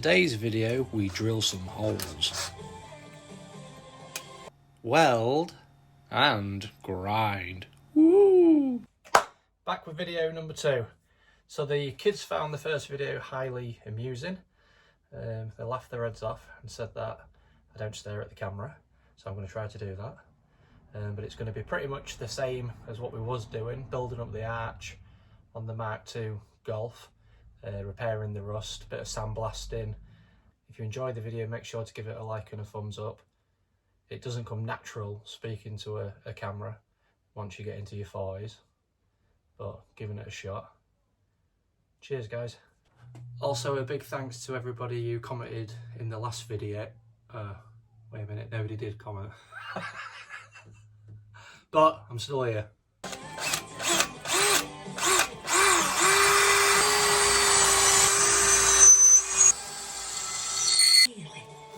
today's video we drill some holes, weld and grind. Woo! Back with video number 2. So the kids found the first video highly amusing. They laughed their heads off and said that I don't stare at the camera, so I'm going to try to do that. But it's going to be pretty much the same as what we was doing, building up the arch on the MK2 Golf, repairing the rust, bit of sandblasting. If you enjoyed the video, make sure to give it a like and a thumbs up. It doesn't come natural speaking to a camera once you get into your 40s, but giving it a shot. Cheers guys. Also a big thanks to everybody who commented in the last video. Wait a minute, nobody did comment. But I'm still here.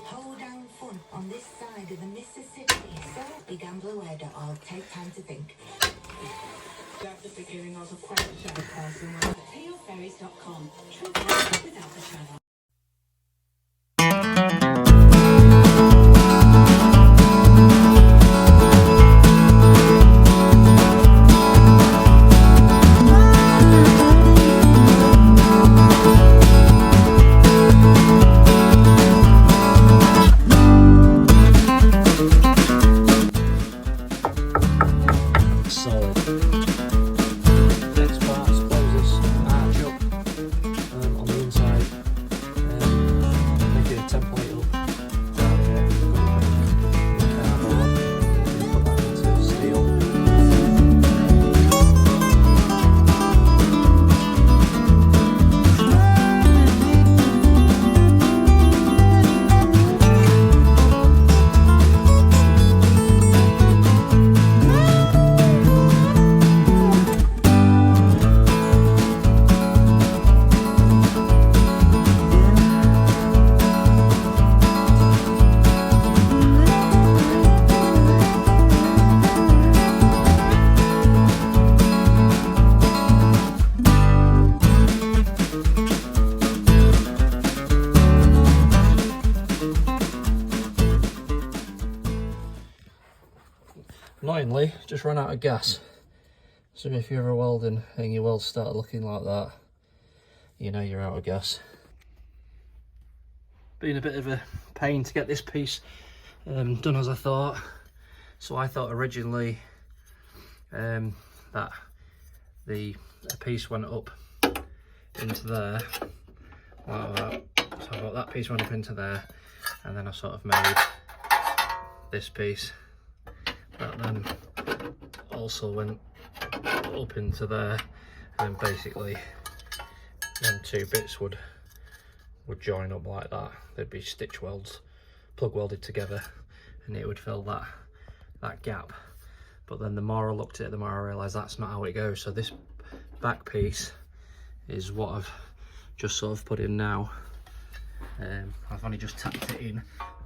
Hold down fun on this side of the Mississippi. So big and blue head, I'll take time to think. At the beginning of a question person at tailferries.com. True without the travel. Annoyingly, just ran out of gas. So if you're ever welding and your welds start looking like that, you know you're out of gas. Been a bit of a pain to get this piece done as I thought. So I thought originally that a piece went up into there like that. So I got that piece went up into there, and then I sort of made this piece that then also went up into there, and then basically them two bits would join up like that. They'd be stitch welds, plug welded together, and it would fill that gap. But then the more I looked at it, the more I realised that's not how it goes. So this back piece is what I've just sort of put in now. I've only just tacked it in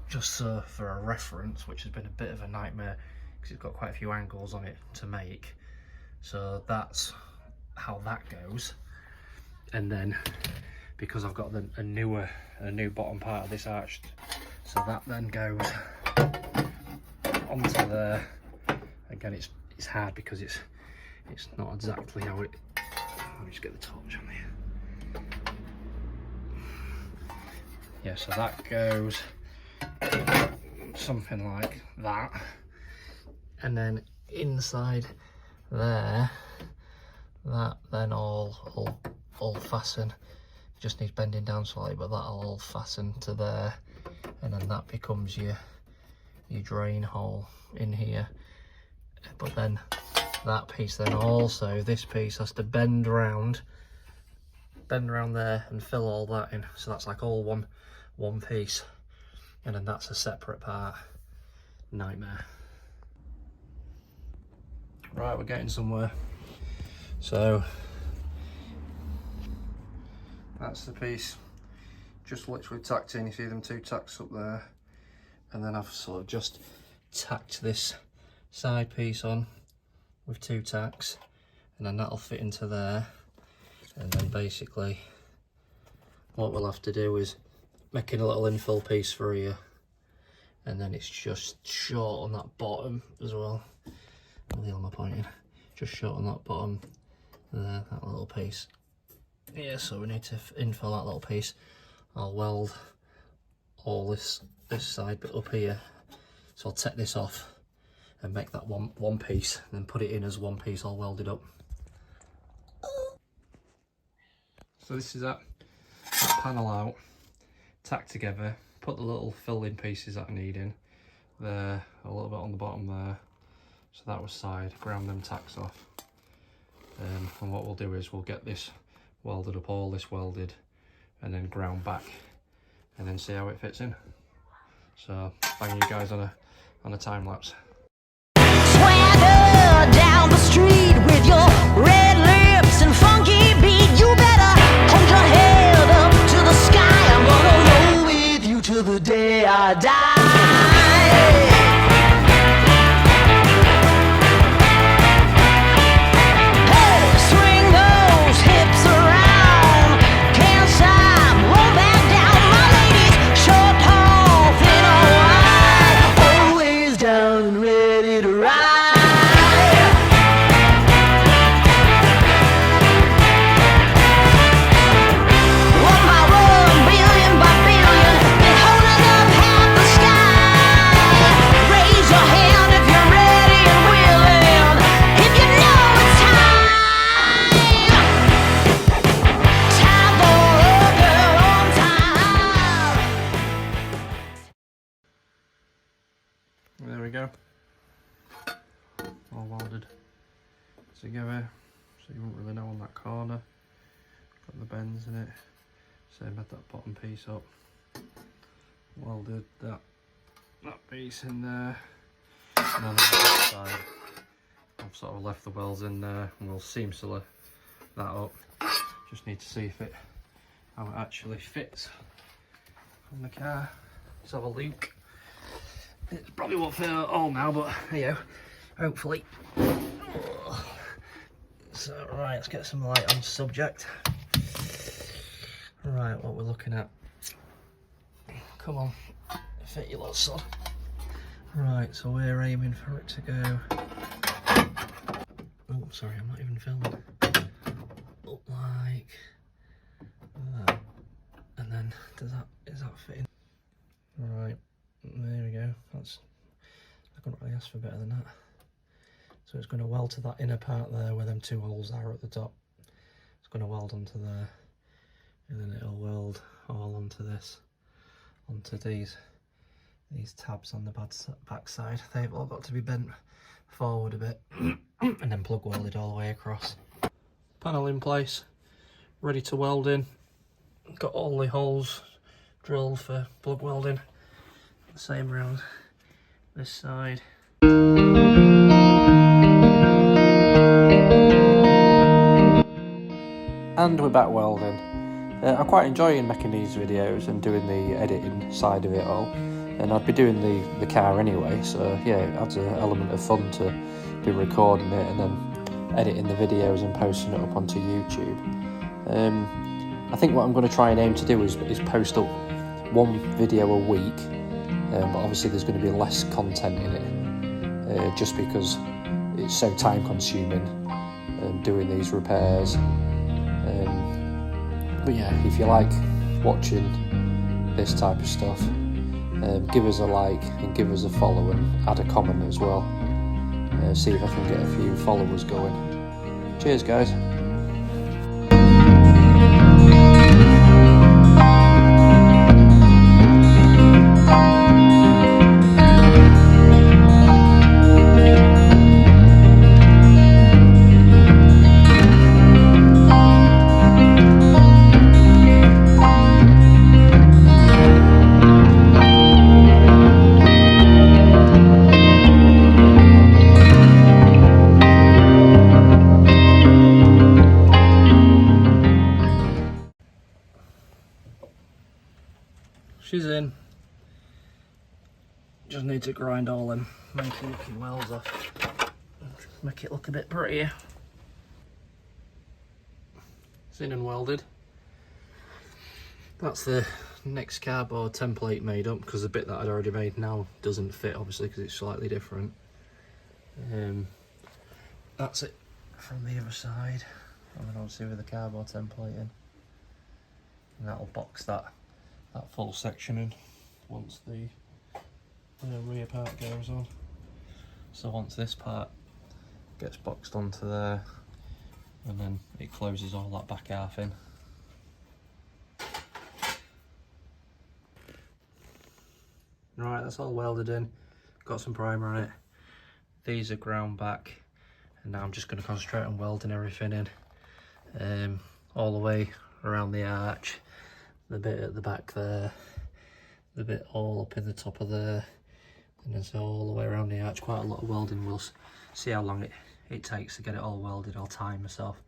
just for a reference, which has been a bit of a nightmare because it's got quite a few angles on it to make. So that's how that goes. And then because I've got a new bottom part of this arch, so that then goes onto there. Again, it's hard because it's not exactly how it. Let me just get the torch on here. Yeah, so that goes something like that, and then inside there, that then all fasten. It just needs bending down slightly, but that'll all fasten to there, and then that becomes your drain hole in here. But then that piece then also, this piece has to bend around there and fill all that in. So that's like all one piece, and then that's a separate part. Nightmare. Right, we're getting somewhere. So that's the piece just literally tacked in. You see them two tacks up there, and then I've sort of just tacked this side piece on with two tacks, and then that'll fit into there. And then basically what we'll have to do is making a little infill piece for here, and then it's just short on that bottom as well. Really on my pointing, just short on that bottom there, that little piece. Yeah, so we need to infill that little piece. I'll weld all this side bit up here, so I'll take this off and make that one piece, and then put it in as one piece all welded up. So this is that panel out, tacked together, put the little fill-in pieces that I need in there, a little bit on the bottom there, so that was side, ground them tacks off. And what we'll do is we'll get this welded up, all this welded, and then ground back, and then see how it fits in. So bang you guys on a time lapse. Swagger down the street with your red lips and funky beat. You better hold your head up to the sky. I'm gonna roll with you till the day I die. There we go, all welded together, so you won't really know on that corner. Got the bends in it, same had that bottom piece up, welded that piece in there, and on the other side I've sort of left the welds in there, and we'll seam sealer that up. Just need to see how it actually fits on the car. Let's have a look. It probably won't fit at all now, but yeah, hopefully. So right, let's get some light on subject. Right, what we're looking at. Come on, fit your little son. Right, so we're aiming for it to go. Oh, sorry, I'm not even filming. Up like that, and then is that fitting? Right. There we go. I couldn't really ask for better than that. So it's going to weld to that inner part there where them two holes are at the top. It's going to weld onto there, and then it'll weld all onto this, onto these tabs on the back side. They've all got to be bent forward a bit, and then plug welded all the way across. Panel in place, ready to weld in. Got all the holes drilled for plug welding. Same round this side. And we're back welding. I'm quite enjoying making these videos and doing the editing side of it all, and I'd be doing the car anyway, so yeah, it adds an element of fun to be recording it and then editing the videos and posting it up onto YouTube. I think what I'm going to try and aim to do is post up one video a week. But obviously there's going to be less content in it, just because it's so time consuming doing these repairs. But yeah, if you like watching this type of stuff, give us a like and give us a follow and add a comment as well. See if I can get a few followers going. Cheers guys. She's in. Just need to grind all them manky looking welds off. Make it look a bit prettier. It's in and welded. That's the next cardboard template made up, because the bit that I'd already made now doesn't fit, obviously, because it's slightly different. That's it from the other side, and then obviously with the cardboard template in, and that'll box that full section in once the rear part goes on. So once this part gets boxed onto there, and then it closes all that back half in. Right, that's all welded in, got some primer on it. These are ground back, and now I'm just going to concentrate on welding everything in, all the way around the arch, the bit at the back there, the bit all up in the top of there, and then so all the way around the arch. Quite a lot of welding. We'll see how long it takes to get it all welded. I'll time myself.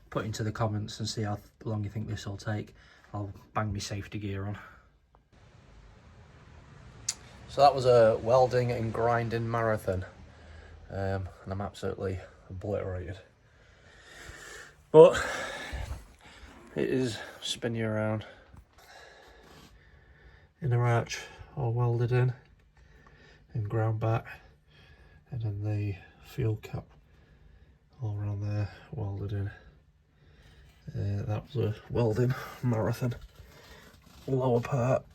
Put into the comments and see how long you think this will take. I'll bang my safety gear on. So that was a welding and grinding marathon, and I'm absolutely obliterated. But it is spin you around. Inner arch all welded in and ground back, and then the fuel cap all around there welded in. That was a welding marathon. Lower part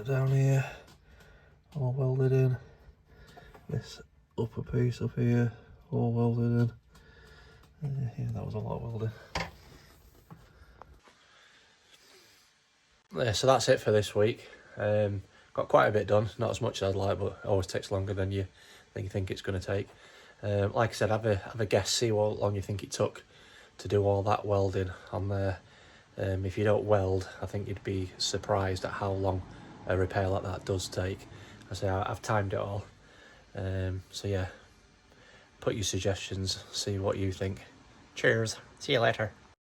down here all welded in. This upper piece up here all welded in. Yeah, that was a lot of welding. Yeah, so that's it for this week. Got quite a bit done, not as much as I'd like, but it always takes longer than you think it's going to take. Like I said, have a guess, see what long you think it took to do all that welding on there. If you don't weld, I think you'd be surprised at how long a repair like that does take. I say I've timed it all. So yeah, put your suggestions, see what you think. Cheers, see you later.